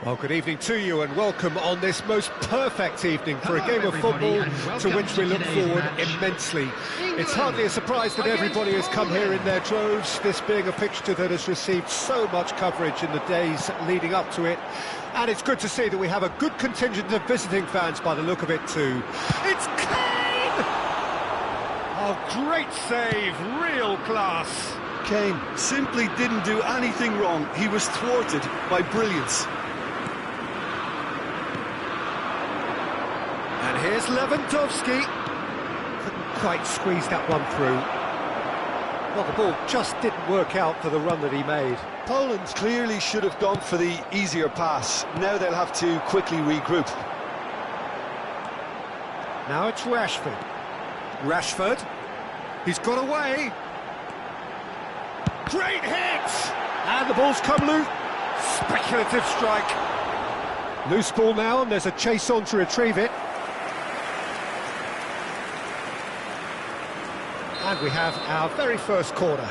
Well, good evening to you and welcome on this most perfect evening for a game of football to which we look forward immensely. It's hardly a surprise that everybody has come here in their droves, this being a fixture that has received so much coverage in the days leading up to it. And it's good to see that we have a good contingent of visiting fans by the look of it too. It's Kane! Oh, great save, real class. Kane simply didn't do anything wrong. He was thwarted by brilliance. And here's Lewandowski. Couldn't quite squeeze that one through. Well, the ball just didn't work out for the run that he made. Poland clearly should have gone for the easier pass. Now they'll have to quickly regroup. Now it's Rashford. Rashford. He's got away. Great hit! And the ball's come loose. Speculative strike. Loose ball now, and there's a chase on to retrieve it. And we have our very first corner.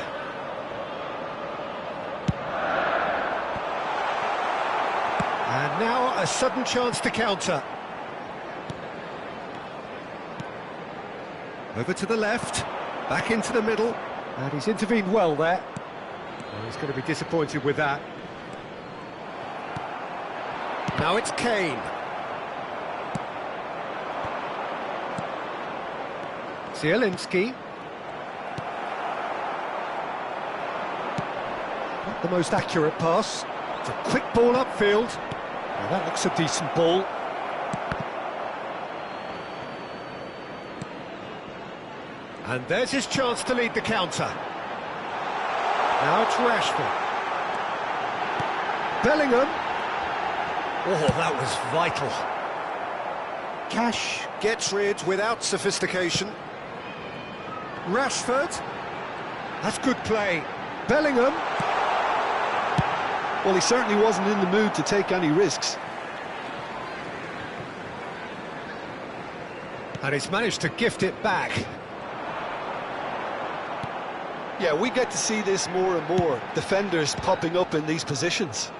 And now a sudden chance to counter. Over to the left, back into the middle, and he's intervened well there. Well, he's going to be disappointed with that. Now it's Kane. Zielinski. Not the most accurate pass. It's a quick ball upfield. Now that looks a decent ball. And there's his chance to lead the counter. Now it's Rashford. Bellingham. Oh, that was vital. Cash gets rid without sophistication. Rashford. That's good play. Bellingham. Well, he certainly wasn't in the mood to take any risks. And he's managed to gift it back. Yeah, we get to see this more and more. Defenders popping up in these positions.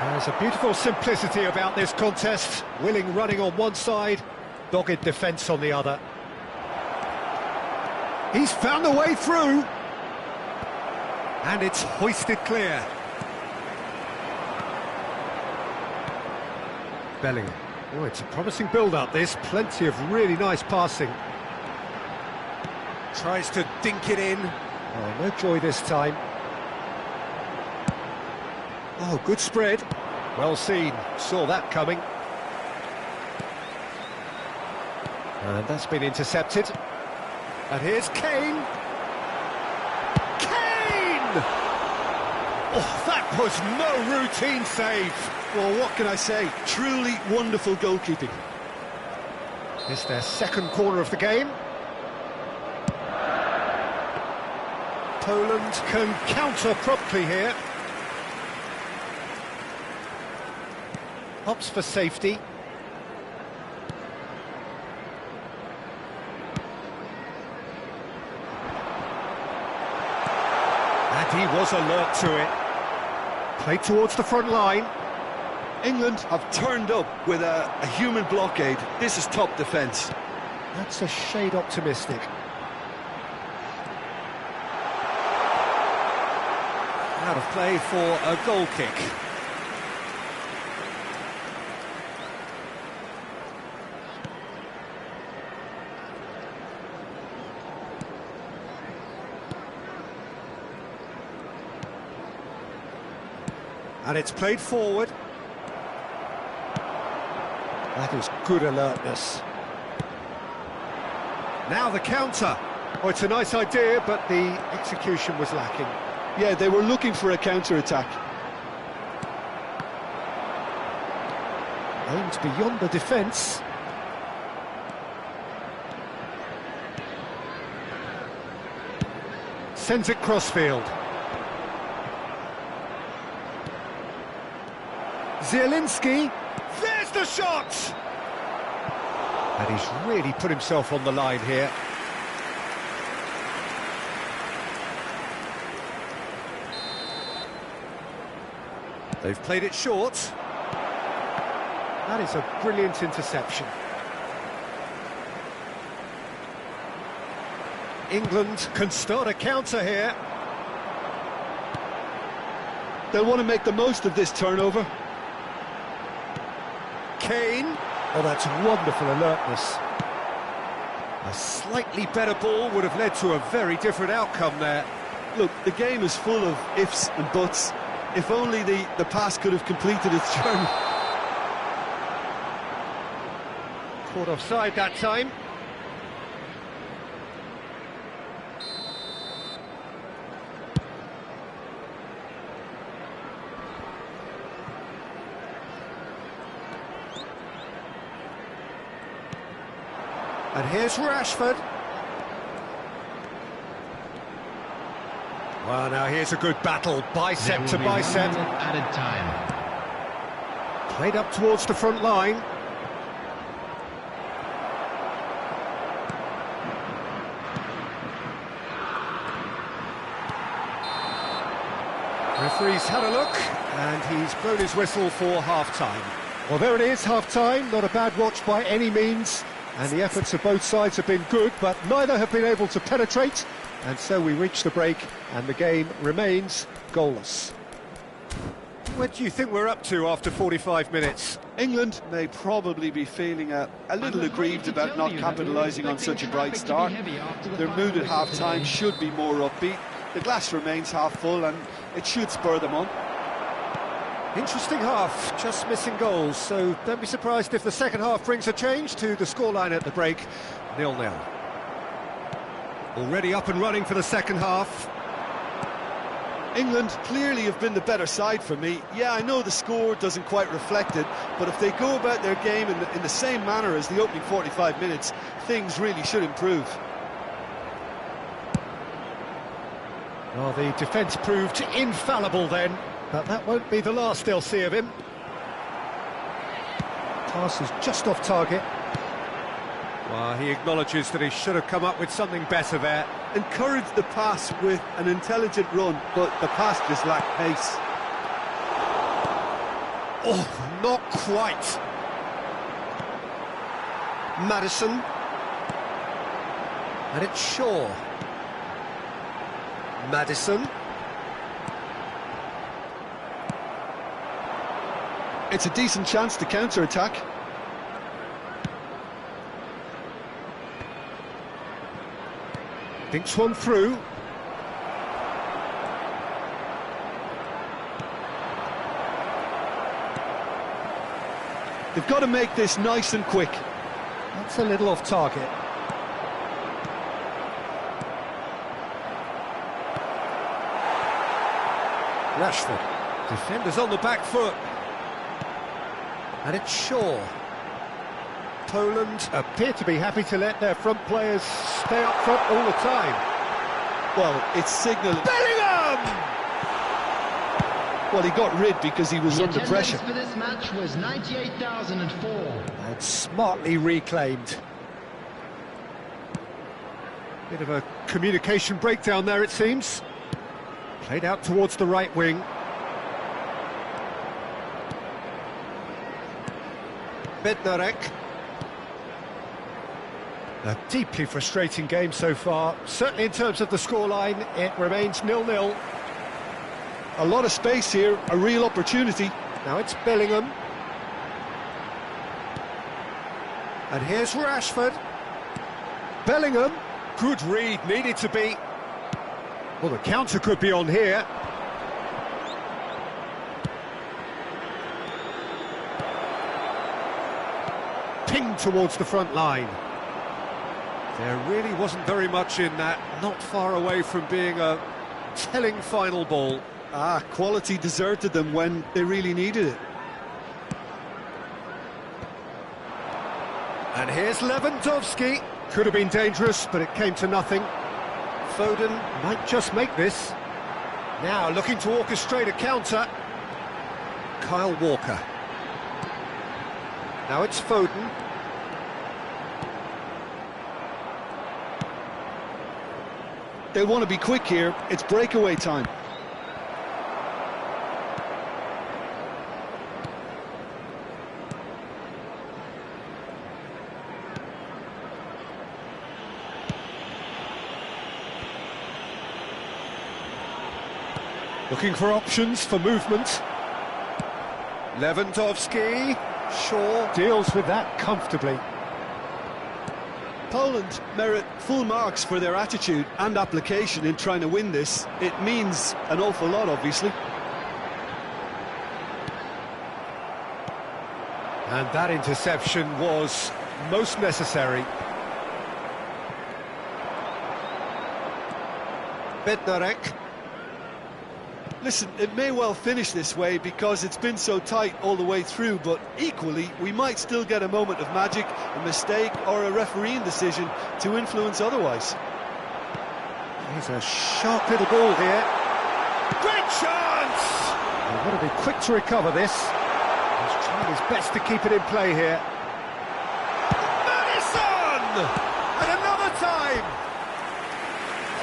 There's a beautiful simplicity about this contest. Willing running on one side, dogged defence on the other. He's found a way through. And it's hoisted clear. Bellingham. Oh, it's a promising build-up, this. Plenty of really nice passing. Tries to dink it in. Oh, no joy this time. Oh, good spread. Well seen. Saw that coming. And that's been intercepted. And here's Kane. Kane! Oh, that was no routine save. Well, what can I say? Truly wonderful goalkeeping. It's their second corner of the game. Poland can counter promptly here. Opts for safety. And he was alert to it. Played towards the front line. England have turned up with a human blockade. This is top defence. That's a shade optimistic. Out of play for a goal kick. And it's played forward. That is good alertness. Now the counter. Oh, it's a nice idea, but the execution was lacking. Yeah, they were looking for a counter-attack. Aimed beyond the defence. Sends it crossfield. Zielinski. There's the shot! And he's really put himself on the line here. They've played it short. That is a brilliant interception. England can start a counter here. They'll want to make the most of this turnover. Kane. Oh, that's wonderful alertness. A slightly better ball would have led to a very different outcome there. Look, the game is full of ifs and buts. If only the pass could have completed its journey. Caught offside that time. And here's Rashford. Well, now here's a good battle, bicep to bicep. Added time. Played up towards the front line. Referee's had a look, and he's blown his whistle for half-time. Well, there it is, half-time. Not a bad watch by any means. And the efforts of both sides have been good, but neither have been able to penetrate. And so we reach the break, and the game remains goalless. What do you think we're up to after 45 minutes? England may probably be feeling a little aggrieved about not capitalising on such a bright start. Their mood at half-time should be more upbeat. The glass remains half full, and it should spur them on. Interesting half, just missing goals, so don't be surprised if the second half brings a change to the scoreline at the break, 0-0. Already up and running for the second half. England clearly have been the better side for me. Yeah, I know the score doesn't quite reflect it, but if they go about their game in the same manner as the opening 45 minutes, things really should improve. Well, the defence proved infallible then, but that won't be the last they'll see of him. Pass is just off target. Well, he acknowledges that he should have come up with something better there. Encouraged the pass with an intelligent run, but the pass just lacked pace. Oh, not quite. Maddison. And it's Shaw. Maddison. It's a decent chance to counter-attack. Dinks one through. They've got to make this nice and quick. That's a little off target. Rashford. Defenders on the back foot. And it's Shaw. Poland appear to be happy to let their front players stay up front all the time. Well, it's signalling. Bellingham! Well, he got rid because he was under pressure. For this match was 98,004. And smartly reclaimed. Bit of a communication breakdown there, it seems. Played out towards the right wing. Bednarek. A deeply frustrating game so far. Certainly in terms of the scoreline, it remains 0-0. A lot of space here, a real opportunity. Now it's Bellingham. And here's Rashford. Bellingham. Good read, needed to be. Well, the counter could be on here. Pinged towards the front line. There really wasn't very much in that, not far away from being a telling final ball. Quality deserted them when they really needed it. And here's Lewandowski. Could have been dangerous, but it came to nothing. Foden might just make this. Now looking to orchestrate a counter. Kyle Walker. Now it's Foden. They'll want to be quick here. It's breakaway time. Looking for options for movement. Lewandowski, Shaw deals with that comfortably. Poland merit full marks for their attitude and application in trying to win this. It means an awful lot, obviously. And that interception was most necessary. Bednarek. Listen, it may well finish this way because it's been so tight all the way through, but equally, we might still get a moment of magic, a mistake, or a refereeing decision to influence otherwise. Here's a sharp little ball here. Great chance! He's got to be quick to recover this. He's trying his best to keep it in play here. Madison! And another time!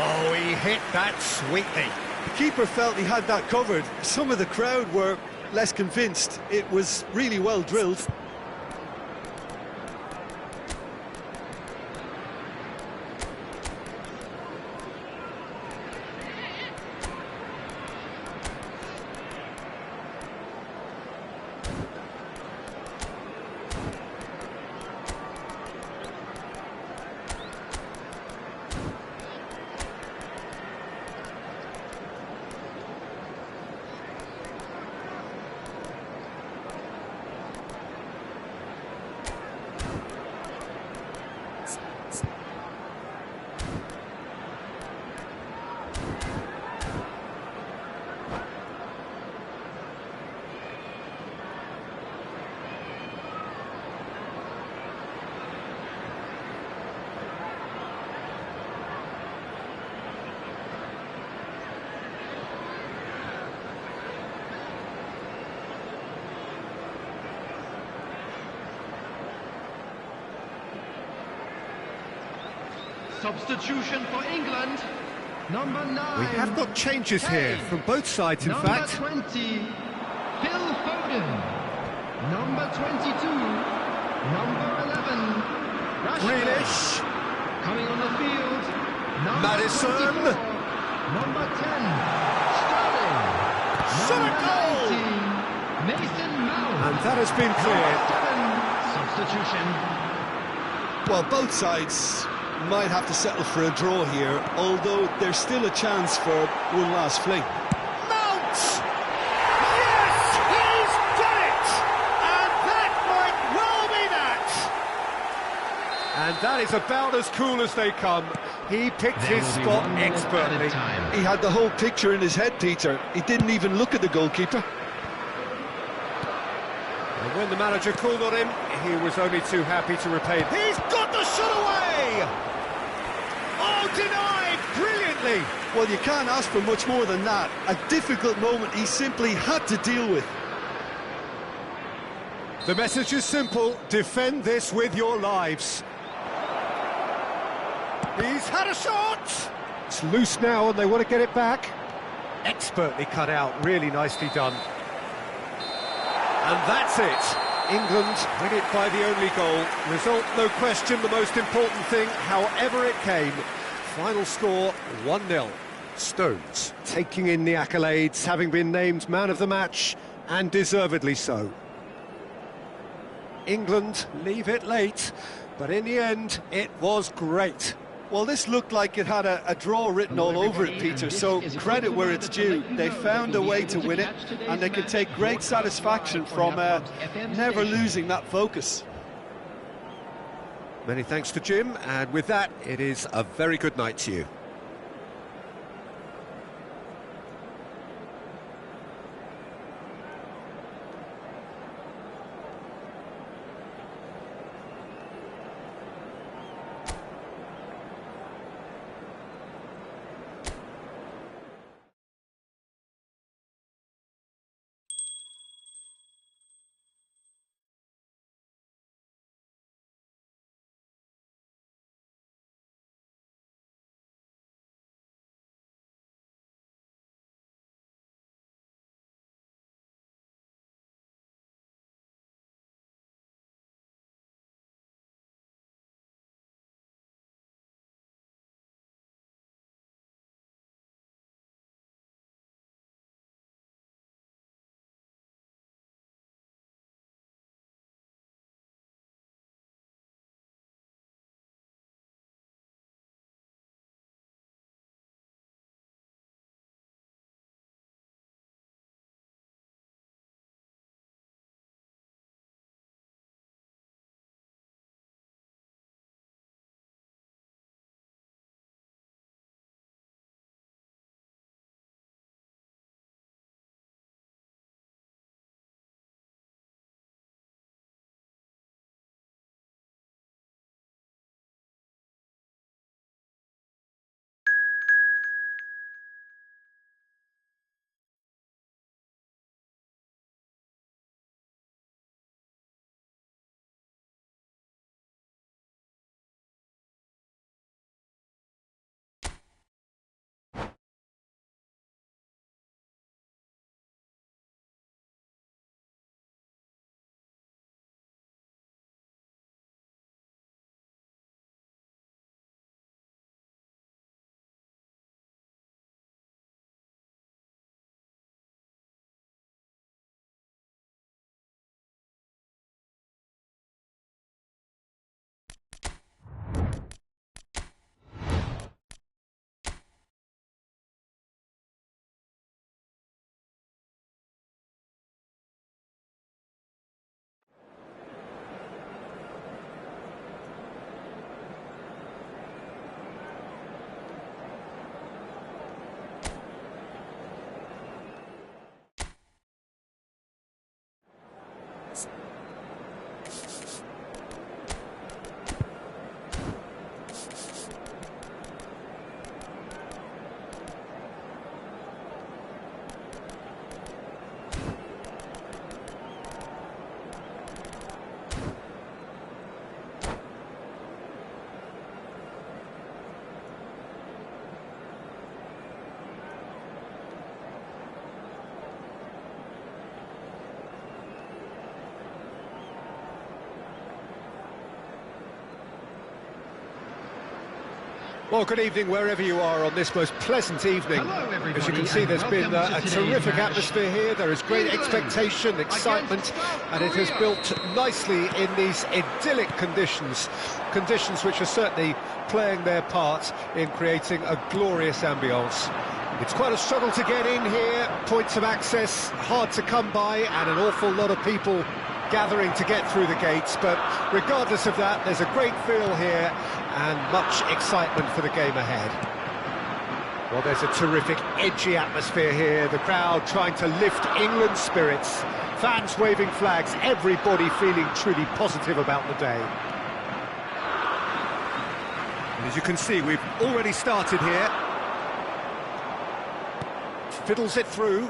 Oh, he hit that sweetly. The keeper felt he had that covered. Some of the crowd were less convinced. It was really well drilled. Substitution for England. Number 9. We have got changes here from both sides, in fact. Number 20, Phil Foden. Number 22, number 11, Rashford. Grealish. Coming on the field, number Madison. 24, number 10, Sterling. Shot a goal! 19, Mason Mount. And that has been cleared. Substitution. Well, both sides might have to settle for a draw here, although there's still a chance for one last fling. Mount! Yes, he's done it! And that might well be that! And that is about as cool as they come. He picked There his will be spot 1 minute expertly. added time. He had the whole picture in his head, Peter. He didn't even look at the goalkeeper. And when the manager called on him, he was only too happy to repay. He's got the shot away! Oh, denied brilliantly! Well, you can't ask for much more than that. A difficult moment he simply had to deal with. The message is simple: defend this with your lives. He's had a shot! It's loose now and they want to get it back. Expertly cut out, really nicely done. And that's it. England win it by the only goal. Result, no question, the most important thing, however it came. Final score, 1-0. Stones taking in the accolades, having been named man of the match, and deservedly so. England leave it late, but in the end, it was great. Well, this looked like it had a draw written all over it, Peter, so credit where it's due. They found a way to win it, and they can take great satisfaction from never losing that focus. Many thanks to Jim, and with that, it is a very good night to you. Well, good evening wherever you are on this most pleasant evening. Hello, everybody, As you can see, there's been a terrific atmosphere here. There is great expectation, excitement, and it has built nicely in these idyllic conditions. Conditions which are certainly playing their part in creating a glorious ambience. It's quite a struggle to get in here, points of access hard to come by, and an awful lot of people gathering to get through the gates, but regardless of that, there's a great feel here and much excitement for the game ahead. Well, there's a terrific, edgy atmosphere here, the crowd trying to lift England's spirits, fans waving flags, everybody feeling truly positive about the day. And as you can see, we've already started here. Fiddles it through.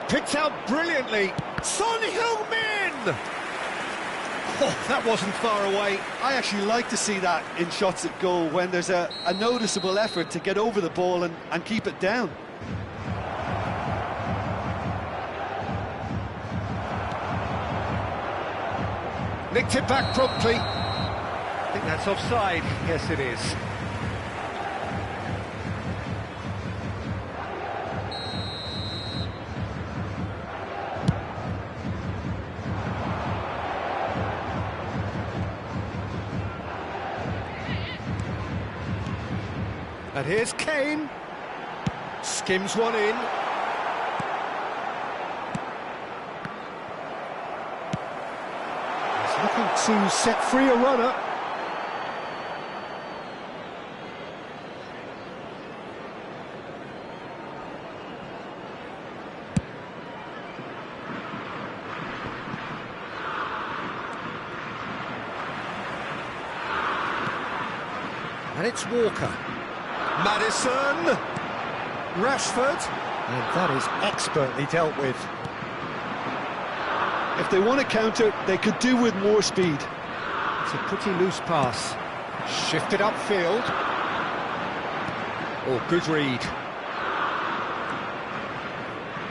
Picked out brilliantly. Son Heung-min! Oh, that wasn't far away. I actually like to see that in shots at goal when there's a noticeable effort to get over the ball and keep it down. Nicked it back promptly. I think that's offside. Yes, it is. And here's Kane. Skims one in. He's looking to set free a runner. And it's Walker. Maddison, Rashford, and that is expertly dealt with. If they want to counter, they could do with more speed. It's a pretty loose pass. Shifted upfield. Oh, good read.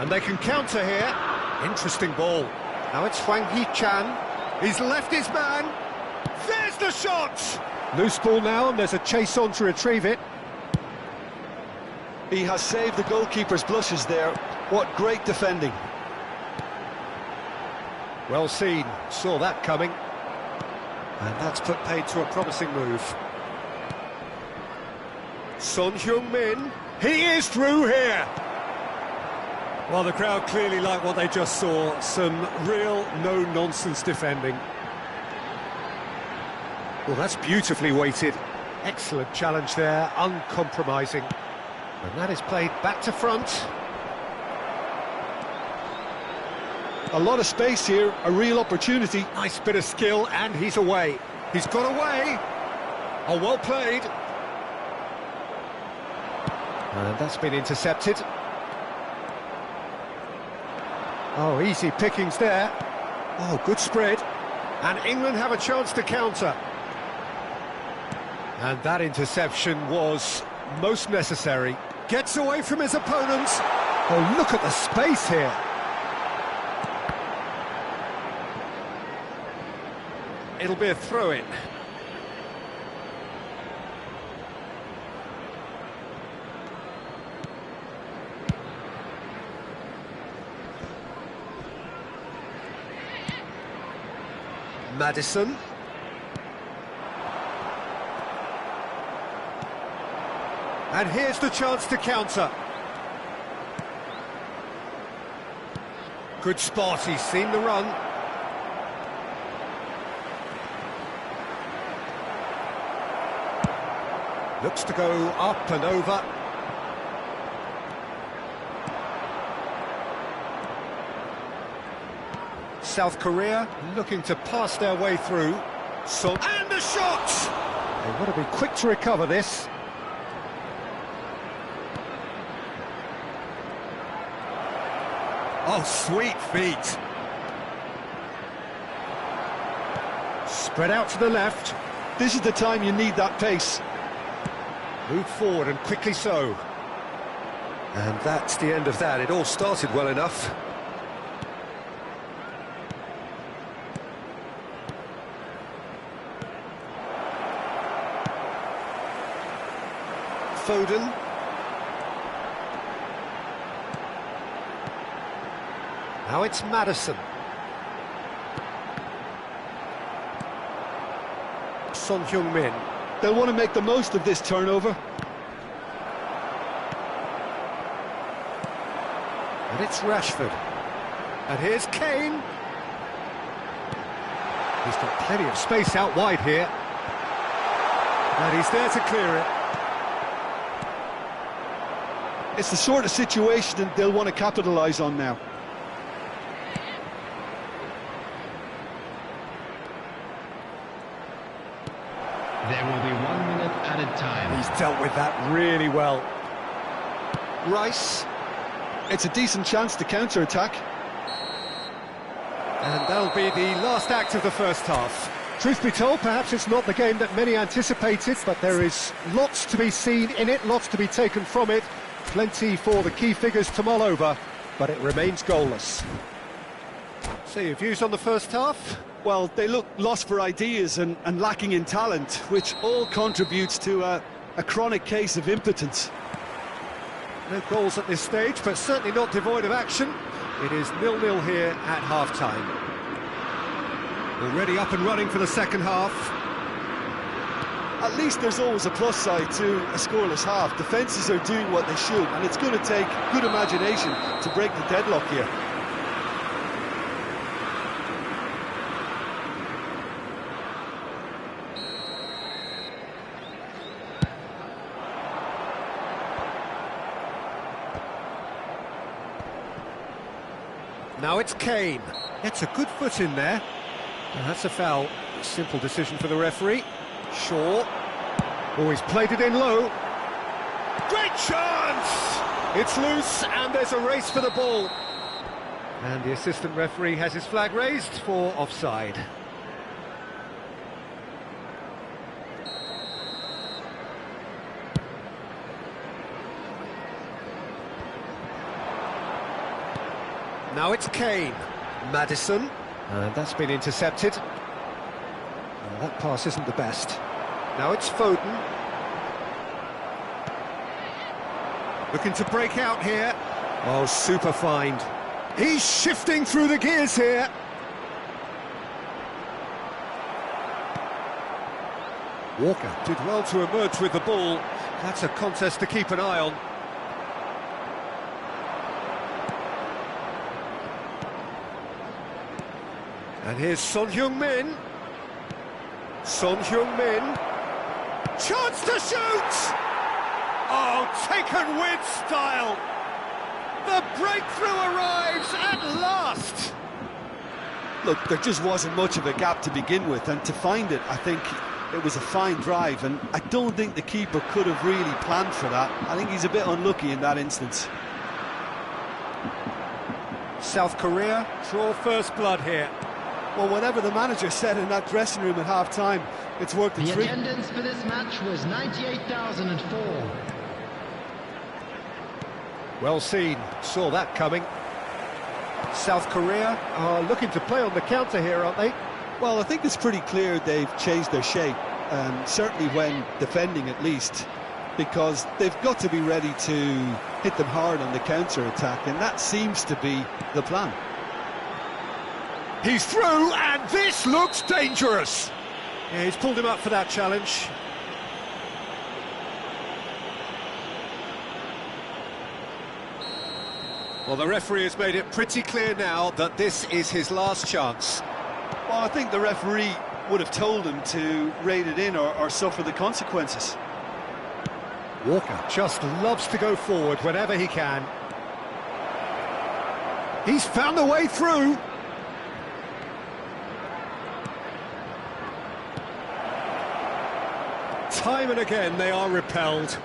And they can counter here. Interesting ball. Now it's Hwang Hee-chan. He's left his man. There's the shot! Loose ball now, and there's a chase on to retrieve it. He has saved the goalkeeper's blushes there. What great defending. Well seen, saw that coming. And that's put paid to a promising move. Son Heung-min, he is through here! Well, the crowd clearly like what they just saw. Some real no-nonsense defending. Well, that's beautifully weighted. Excellent challenge there, uncompromising. And that is played back to front. A lot of space here, a real opportunity. Nice bit of skill, and he's away. He's got away. Oh, well played. And that's been intercepted. Oh, easy pickings there. Oh, good spread. And England have a chance to counter. And that interception was most necessary. Gets away from his opponents. Oh, look at the space here. It'll be a throw-in. Maddison. And here's the chance to counter. Good spot, he's seen the run. Looks to go up and over. South Korea looking to pass their way through. So, and the shot! They want to be quick to recover this. Oh, sweet feet. Spread out to the left. This is the time you need that pace. Move forward, and quickly so. And that's the end of that. It all started well enough. Foden. Now it's Maddison. Son Heung-min. They'll want to make the most of this turnover. And it's Rashford. And here's Kane. He's got plenty of space out wide here. And he's there to clear it. It's the sort of situation that they'll want to capitalise on now. There will be 1 minute added time. He's dealt with that really well. Rice. It's a decent chance to counter-attack. And that'll be the last act of the first half. Truth be told, perhaps it's not the game that many anticipated, but there is lots to be seen in it, lots to be taken from it. Plenty for the key figures to mull over, but it remains goalless. So your views on the first half? Well, they look lost for ideas and lacking in talent, which all contributes to a chronic case of impotence. No goals at this stage, but certainly not devoid of action. It is 0-0 here at half-time. Already up and running for the second half. At least there's always a plus side to a scoreless half. Defences are doing what they should, and it's going to take good imagination to break the deadlock here. Now it's Kane. Gets a good foot in there. And that's a foul. Simple decision for the referee. Shaw. Oh, he's played it in low. Great chance! It's loose and there's a race for the ball. And the assistant referee has his flag raised for offside. Now it's Kane. Maddison. And that's been intercepted. That pass isn't the best. Now it's Foden. Looking to break out here. Oh, super find. He's shifting through the gears here. Walker did well to emerge with the ball. That's a contest to keep an eye on. And here's Son Heung-min. Son Heung-min. Chance to shoot! Oh, taken with style. The breakthrough arrives at last. Look, there just wasn't much of a gap to begin with, and to find it, I think it was a fine drive, and I don't think the keeper could have really planned for that. I think he's a bit unlucky in that instance. South Korea draw first blood here. Well, whatever the manager said in that dressing room at half-time, it's worked a The treat. attendance for this match was 98,004. Well seen, saw that coming. South Korea are looking to play on the counter here, aren't they? Well, I think it's pretty clear they've changed their shape, certainly when defending at least, because they've got to be ready to hit them hard on the counter-attack, and that seems to be the plan. He's through, and this looks dangerous. Yeah, he's pulled him up for that challenge. Well, the referee has made it pretty clear now that this is his last chance. Well, I think the referee would have told him to rate it in or suffer the consequences. Walker just loves to go forward whenever he can. He's found a way through. Time and again they are repelled.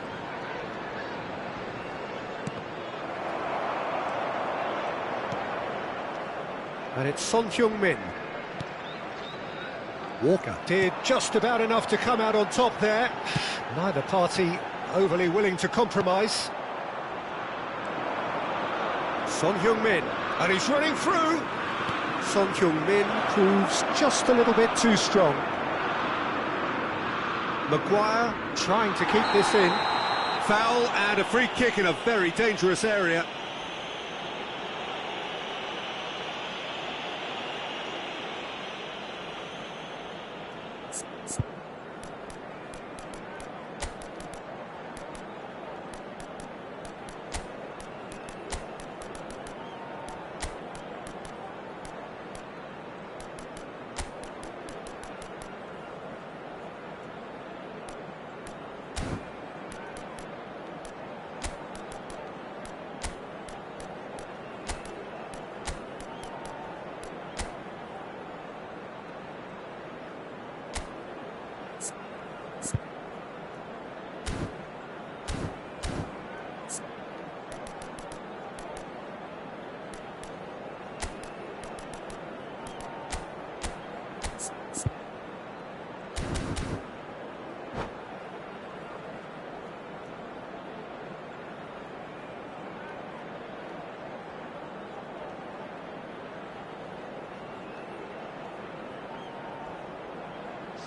And it's Son Heung-min. Walker did just about enough to come out on top there. Neither party overly willing to compromise. Son Heung-min, and he's running through. Son Heung-min proves just a little bit too strong. Maguire trying to keep this in. Foul and a free kick in a very dangerous area.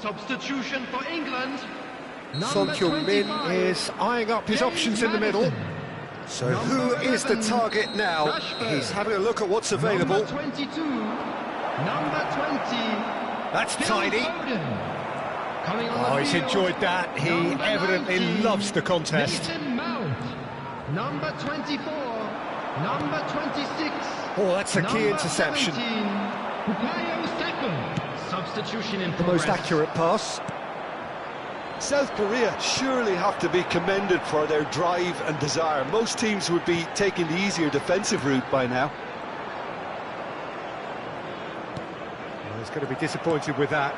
Substitution for England. Son Heung-min is eyeing up his options in the middle. So who is the target now? He's having a look at what's available. Number 22. Number 20. That's tidy. Oh, he's enjoyed that. He evidently loves the contest. Number 24. Number 26. Oh, that's a key interception. Substitution in the most accurate pass. South Korea surely have to be commended for their drive and desire. Most teams would be taking the easier defensive route by now. Well, he's going to be disappointed with that.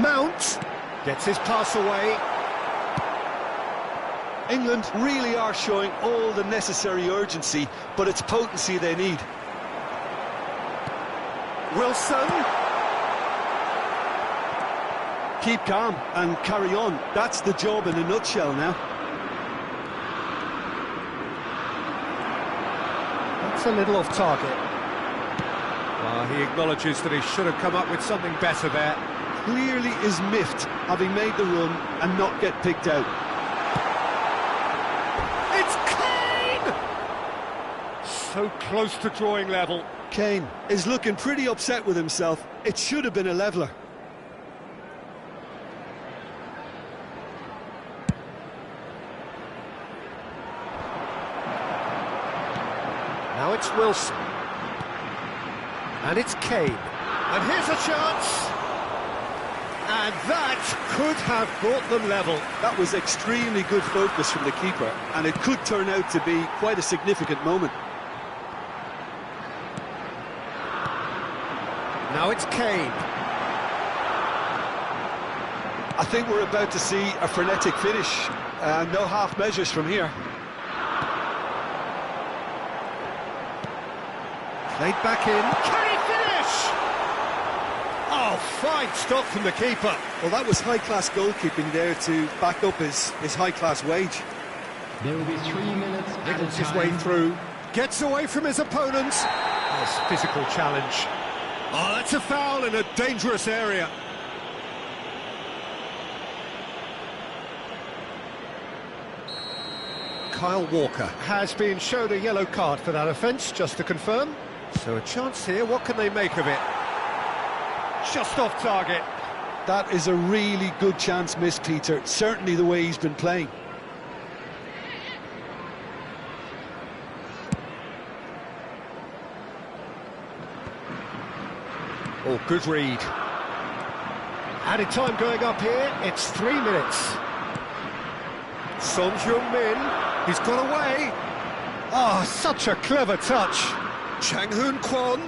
Mount gets his pass away. England really are showing all the necessary urgency, but it's potency they need. Wilson. Keep calm and carry on. That's the job in a nutshell now. That's a little off target. He acknowledges that he should have come up with something better there. Clearly is miffed, having made the run and not get picked out. It's Kane! So close to drawing level. Kane is looking pretty upset with himself. It should have been a leveller. Now it's Wilson. And it's Kane. And here's a chance. And that could have brought them level. That was extremely good focus from the keeper, and it could turn out to be quite a significant moment. Now it's Kane. I think we're about to see a frenetic finish. No half measures from here. Played back in. Can he finish? Oh, fine stop from the keeper. Well, that was high-class goalkeeping there to back up his high-class wage. There will be 3 minutes. Wriggles his way through. Gets away from his opponent. Nice physical challenge. Oh, that's a foul in a dangerous area. Kyle Walker has been shown a yellow card for that offence, just to confirm. So a chance here, what can they make of it? Just off target. That is a really good chance missed, Peter. Certainly the way he's been playing. Oh, good read. Added time going up here, it's 3 minutes. Son Heung-min, he's got away. Oh, such a clever touch. Chang-hoon Kwon.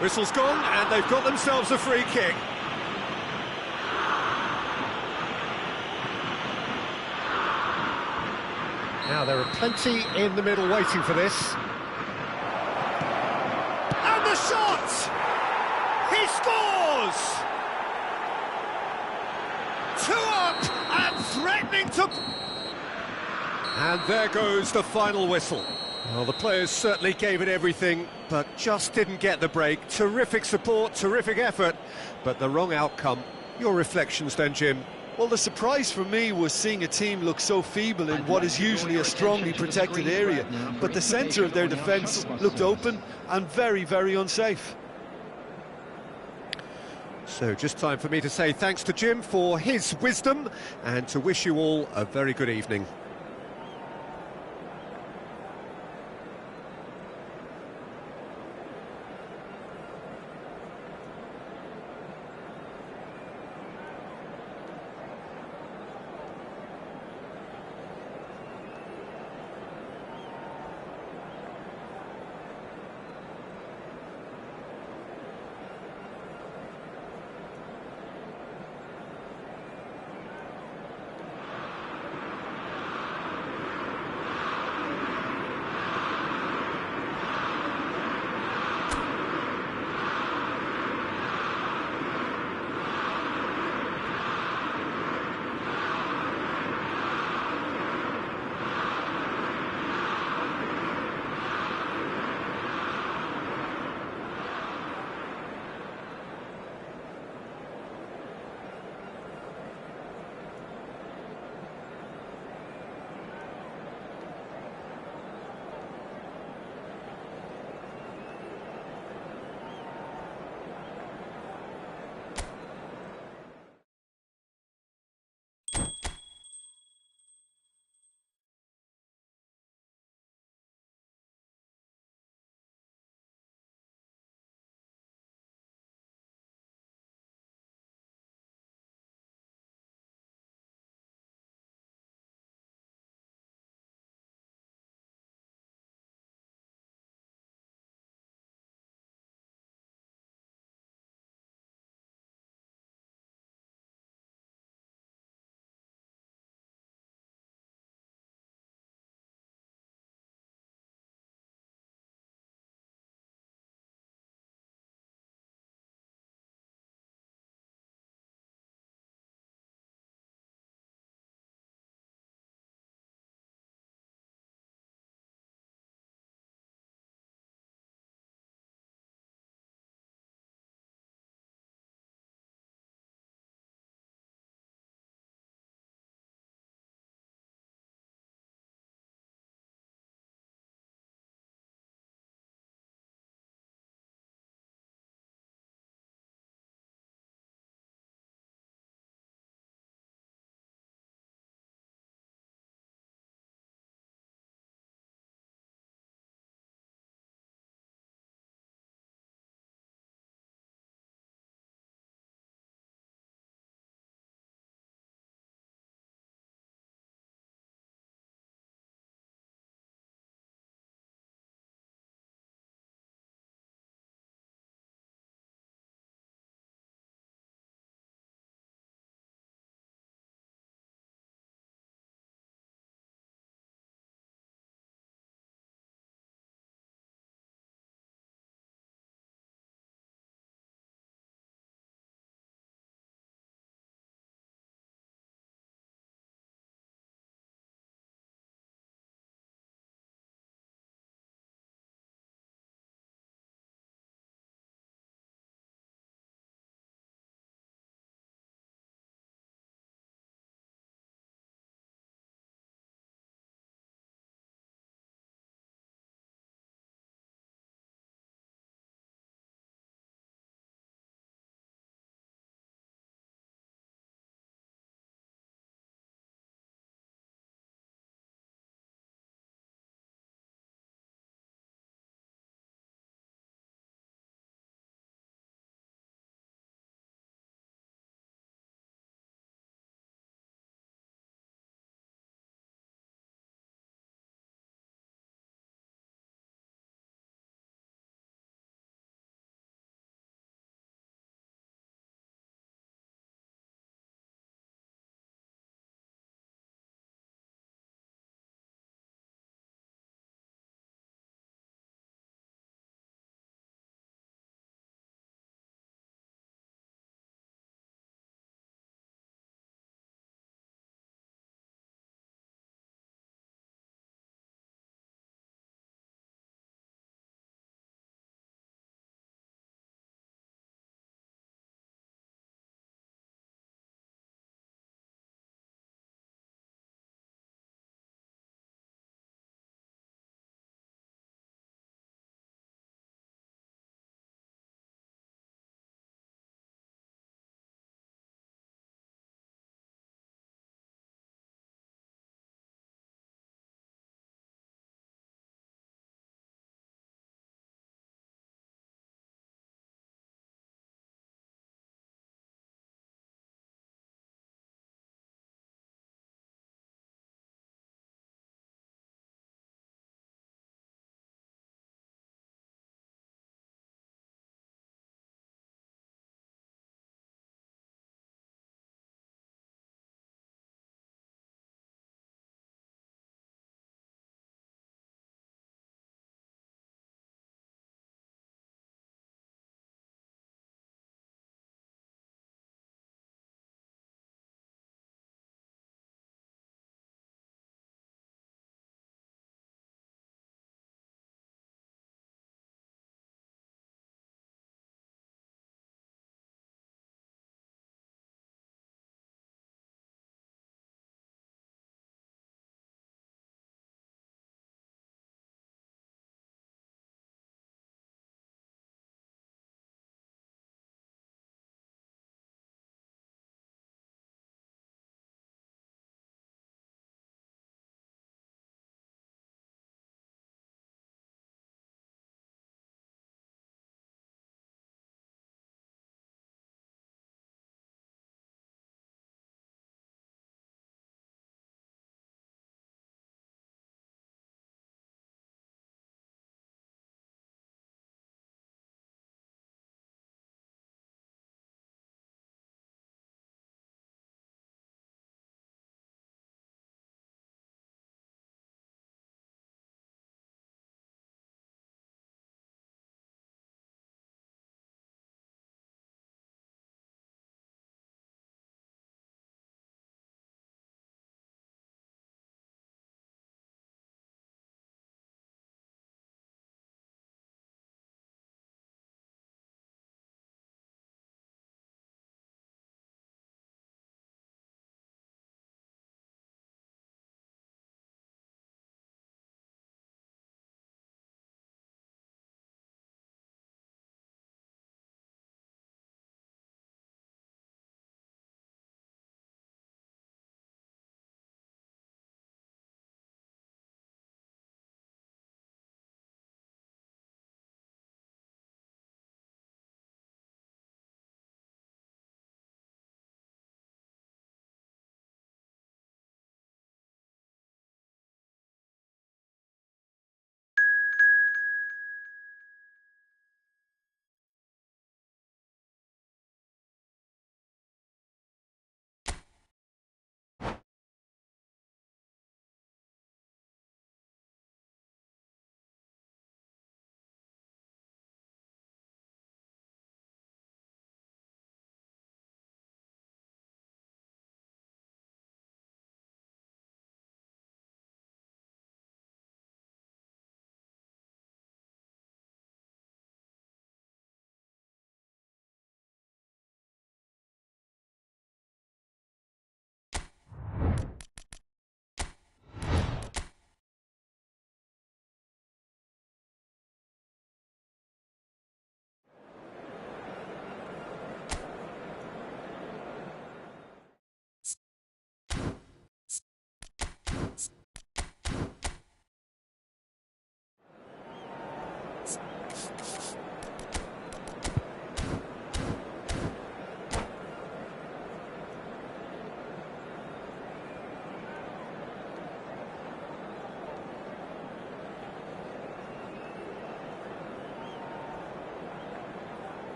Whistle's gone, and they've got themselves a free kick. Now, there are plenty in the middle waiting for this. And the shot! He scores! 2 up and threatening to... And there goes the final whistle. Well, the players certainly gave it everything, but just didn't get the break. Terrific support, terrific effort, but the wrong outcome. Your reflections then, Jim? Well, the surprise for me was seeing a team look so feeble in what is usually a strongly protected area, but the centre of their defence looked open and very, very unsafe. So just time for me to say thanks to Jim for his wisdom and to wish you all a very good evening.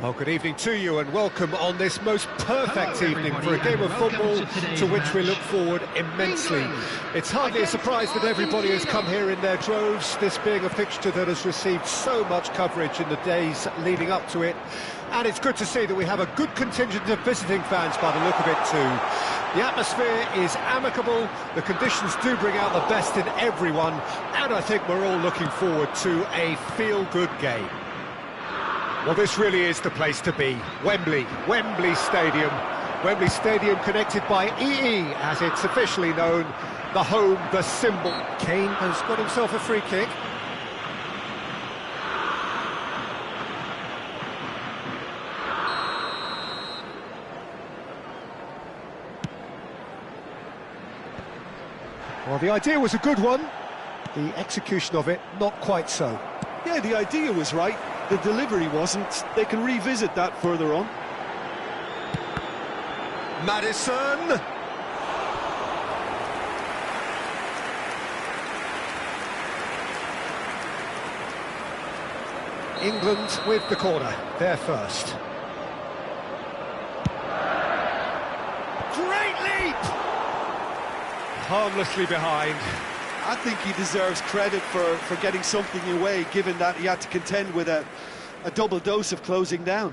Well, good evening to you and welcome on this most perfect evening for a game of football to which we look forward immensely. It's hardly a surprise that everybody has come here in their droves, this being a fixture that has received so much coverage in the days leading up to it. And it's good to see that we have a good contingent of visiting fans by the look of it too. The atmosphere is amicable, the conditions do bring out the best in everyone, and I think we're all looking forward to a feel-good game. Well, this really is the place to be. Wembley Stadium. Wembley Stadium connected by EE, as it's officially known, the home, the symbol. Kane has got himself a free kick. Well, the idea was a good one. The execution of it, not quite so. Yeah, the idea was right. The delivery wasn't. They can revisit that further on. Maddison! England with the corner, they're first. Great leap! Harmlessly behind. I think he deserves credit for getting something away, given that he had to contend with a double dose of closing down.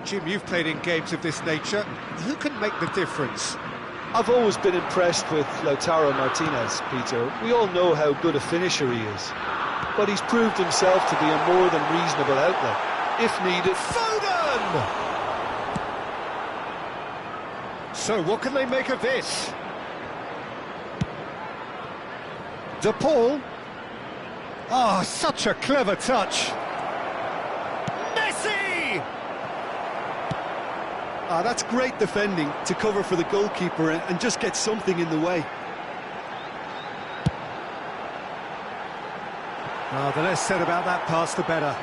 Jim, you've played in games of this nature. Who can make the difference? I've always been impressed with Lautaro Martinez, Peter. We all know how good a finisher he is. But he's proved himself to be a more than reasonable outlet. If needed... Foden! So, what can they make of this? De Paul. Oh, such a clever touch. Messi! Ah, that's great defending to cover for the goalkeeper and just get something in the way. Oh, the less said about that pass, the better.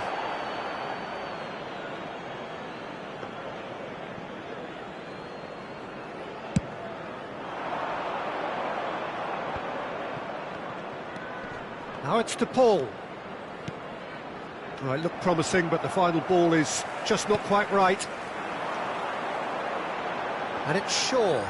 Now it's De Paul. Well, it looked promising, but the final ball is just not quite right. And it's Shaw.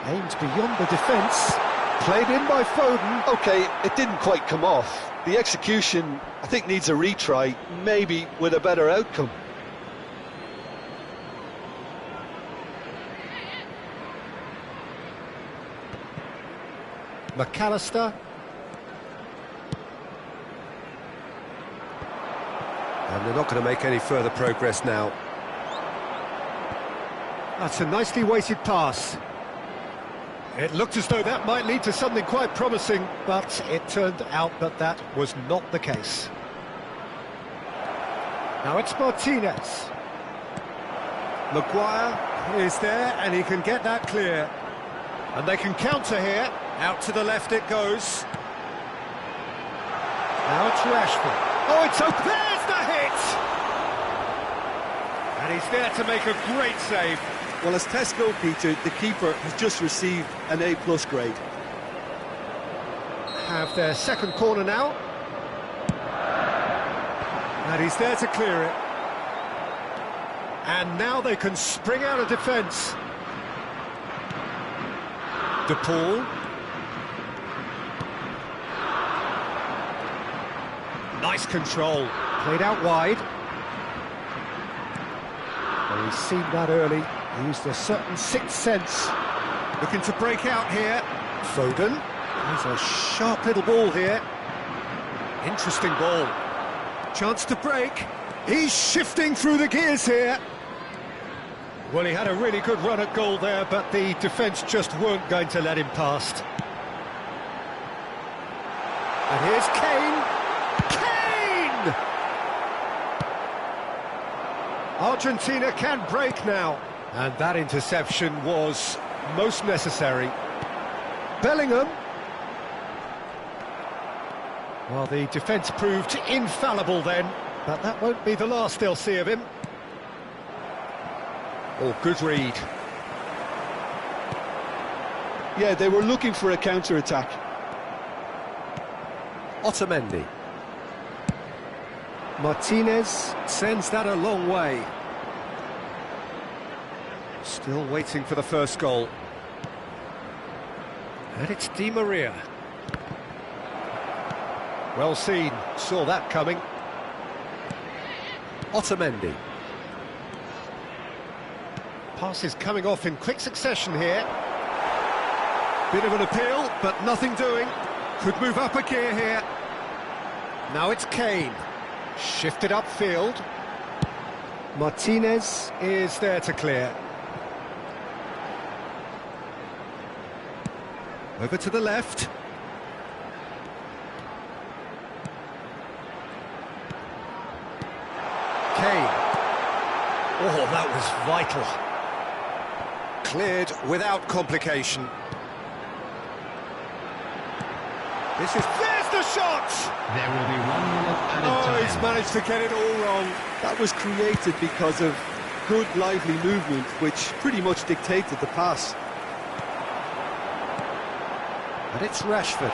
Aimed beyond the defence. Played in by Foden. OK, it didn't quite come off. The execution, I think, needs a retry, maybe with a better outcome. McAllister. And they're not going to make any further progress now. That's a nicely weighted pass. It looked as though that might lead to something quite promising, but it turned out that that was not the case. Now it's Martinez. Maguire is there, and he can get that clear. And they can counter here. Out to the left it goes. Now it's Rashford. Oh, it's open. There's the hit! And he's there to make a great save. Well, as tests go, Peter, the keeper has just received an A+ grade. Have their second corner now. And he's there to clear it. And now they can spring out of defence. De Paul. Nice control. Played out wide. Well, he's seen that early. He used a certain sixth sense. Looking to break out here. Foden. There's a sharp little ball here. Interesting ball. Chance to break. He's shifting through the gears here. Well, he had a really good run at goal there, but the defence just weren't going to let him past. And here's Kane. Kane! Argentina can break now. And that interception was most necessary. Bellingham. Well, the defence proved infallible then, but that won't be the last they'll see of him. Oh, good read. Yeah, they were looking for a counter-attack. Otamendi. Martinez sends that a long way. Still waiting for the first goal. And it's Di Maria. Well seen, saw that coming. Otamendi. Passes coming off in quick succession here. Bit of an appeal, but nothing doing. Could move up a gear here. Now it's Kane. Shifted upfield. Martinez is there to clear. Over to the left. Kane. Oh, that was vital. Cleared without complication. There's the shot! There will be 1 minute added time. Oh, he's managed to get it all wrong. That was created because of good, lively movement, which pretty much dictated the pass. And it's Rashford.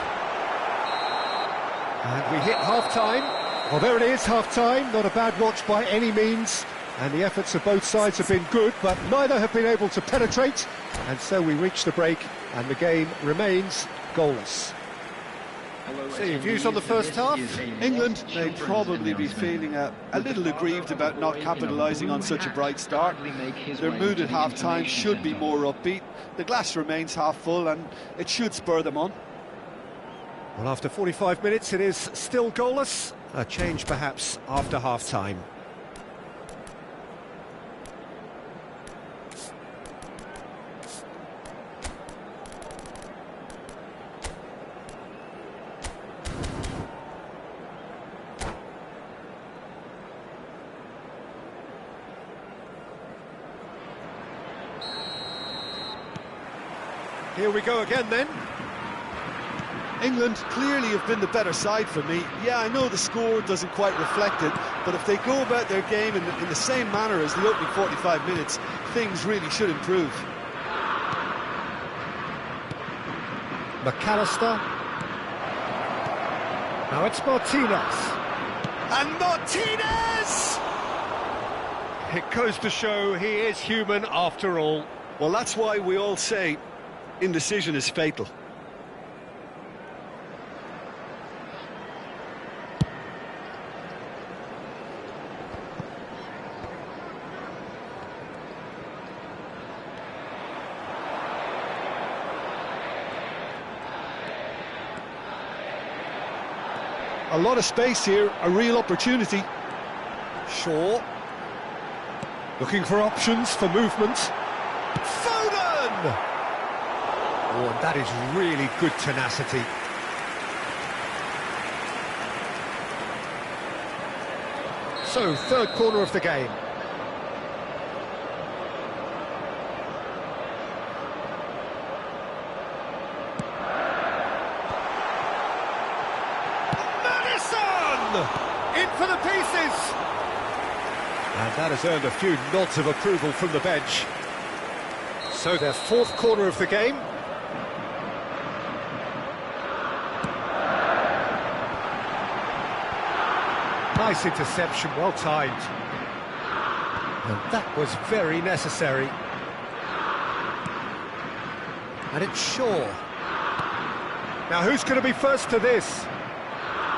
And we hit half-time. Well, there it is, half-time. Not a bad watch by any means. And the efforts of both sides have been good, but neither have been able to penetrate. And so we reach the break, and the game remains goalless. So your views on the first half? England may probably be feeling a little aggrieved about not capitalising on such a bright start. Their mood at half-time should be more upbeat. The glass remains half full and it should spur them on. Well, after 45 minutes it is still goalless. A change perhaps after half-time. Here we go again then. England clearly have been the better side for me. Yeah, I know the score doesn't quite reflect it, but if they go about their game in the same manner as the opening 45 minutes, things really should improve. McAllister. Now it's Martinez. And Martinez! It goes to show he is human after all. Well, that's why we all say indecision is fatal. A lot of space here, a real opportunity. Shaw. Looking for options for movement. Foden! Oh, and that is really good tenacity. So, third corner of the game. In for the pieces! And that has earned a few nods of approval from the bench. So their fourth corner of the game. Nice interception, well timed. And that was very necessary. And it's Shaw. Now who's going to be first to this?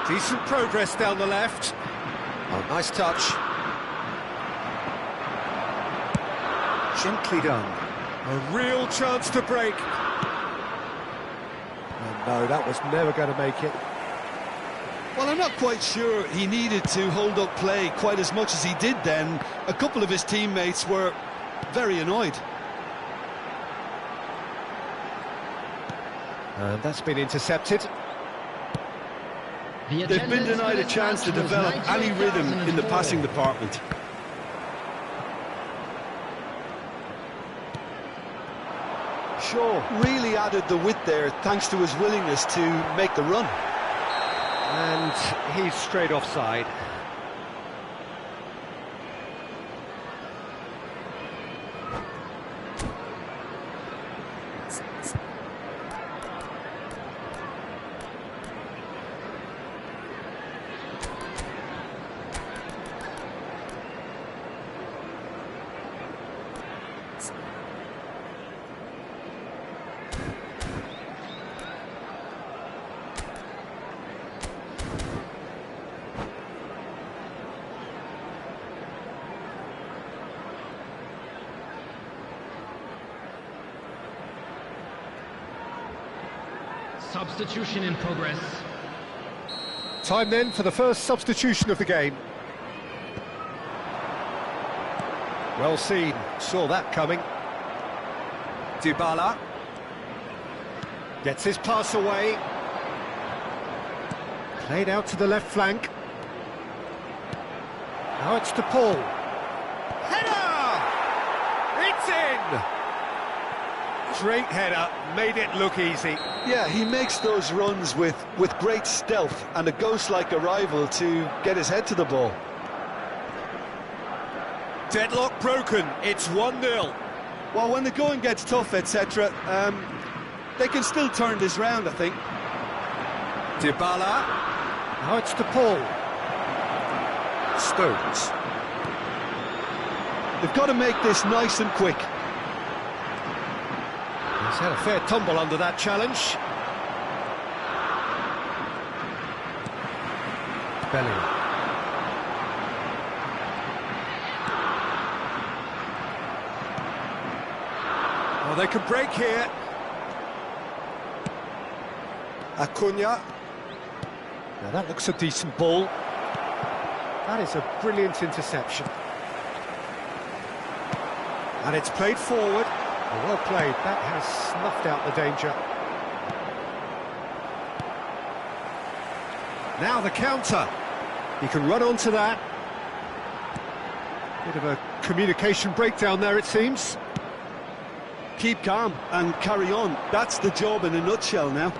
Decent progress down the left. Oh, nice touch. Gently done. A real chance to break. Oh, no, that was never going to make it. Well, I'm not quite sure he needed to hold up play quite as much as he did then. A couple of his teammates were very annoyed. And that's been intercepted. They've been denied a chance to develop any rhythm in the passing department. Shaw really added the width there thanks to his willingness to make the run. And he's straight offside. Substitution in progress. Time then for the first substitution of the game. Well seen, saw that coming. Dybala gets his pass away. Played out to the left flank. Now it's to Paul. Header! It's in! Great header, made it look easy. Yeah, he makes those runs with great stealth and a ghost-like arrival to get his head to the ball. Deadlock broken, it's 1-0. Well, when the going gets tough, etc., they can still turn this round, I think. Dybala. Now it's to Paul. Stones. They've got to make this nice and quick. He's had a fair tumble under that challenge. Bellingham. Oh, they can break here. Acuna. Now that looks a decent ball. That is a brilliant interception. And it's played forward. Oh, well played, that has snuffed out the danger. Now the counter. He can run onto that. Bit of a communication breakdown there, it seems. Keep calm and carry on. That's the job in a nutshell now.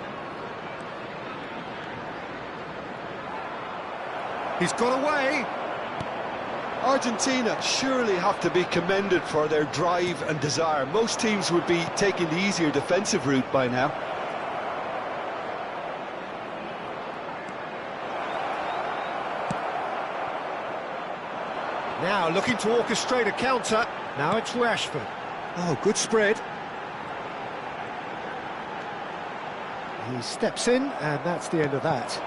He's got away. Argentina surely have to be commended for their drive and desire. Most teams would be taking the easier defensive route by now. Now looking to orchestrate a counter. Now it's Rashford. Oh, good spread. He steps in, and that's the end of that.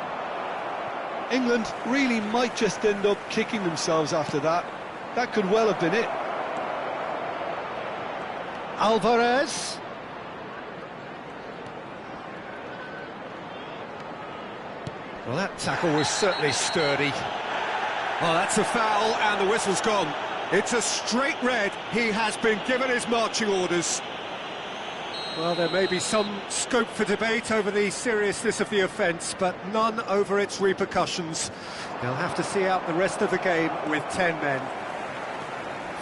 England really might just end up kicking themselves after that. That could well have been it. Alvarez. Well, that tackle was certainly sturdy. Well, that's a foul, and the whistle's gone. It's a straight red. He has been given his marching orders. Well, there may be some scope for debate over the seriousness of the offence, but none over its repercussions. They'll have to see out the rest of the game with 10 men.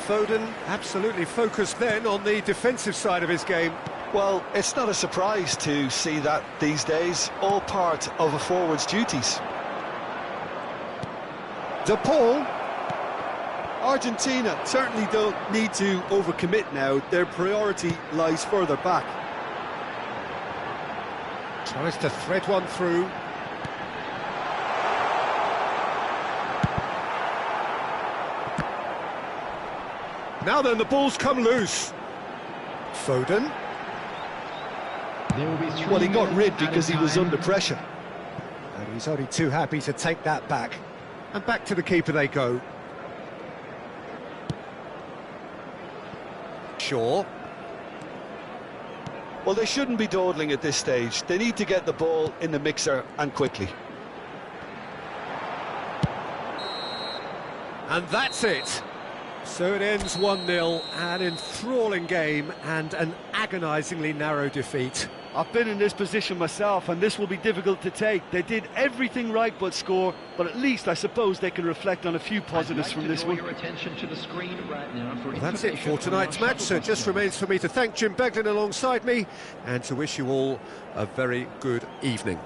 Foden absolutely focused then on the defensive side of his game. Well, it's not a surprise to see that these days, all part of a forward's duties. De Paul. Argentina certainly don't need to overcommit now. Their priority lies further back. Tries to thread one through. Now then, the ball's come loose. Foden. There will be 3 Well, he got minutes rid added because he was time. under pressure. And he's only too happy to take that back. And back to the keeper they go. Shaw. Well, they shouldn't be dawdling at this stage. They need to get the ball in the mixer and quickly. And that's it. So it ends 1-0, an enthralling game and an agonisingly narrow defeat. I've been in this position myself, and this will be difficult to take. They did everything right but score, but at least I suppose they can reflect on a few positives from this one. Your attention to the screen right now for Well, that's it for tonight's match, so it just remains for me to thank Jim Beglin alongside me and to wish you all a very good evening.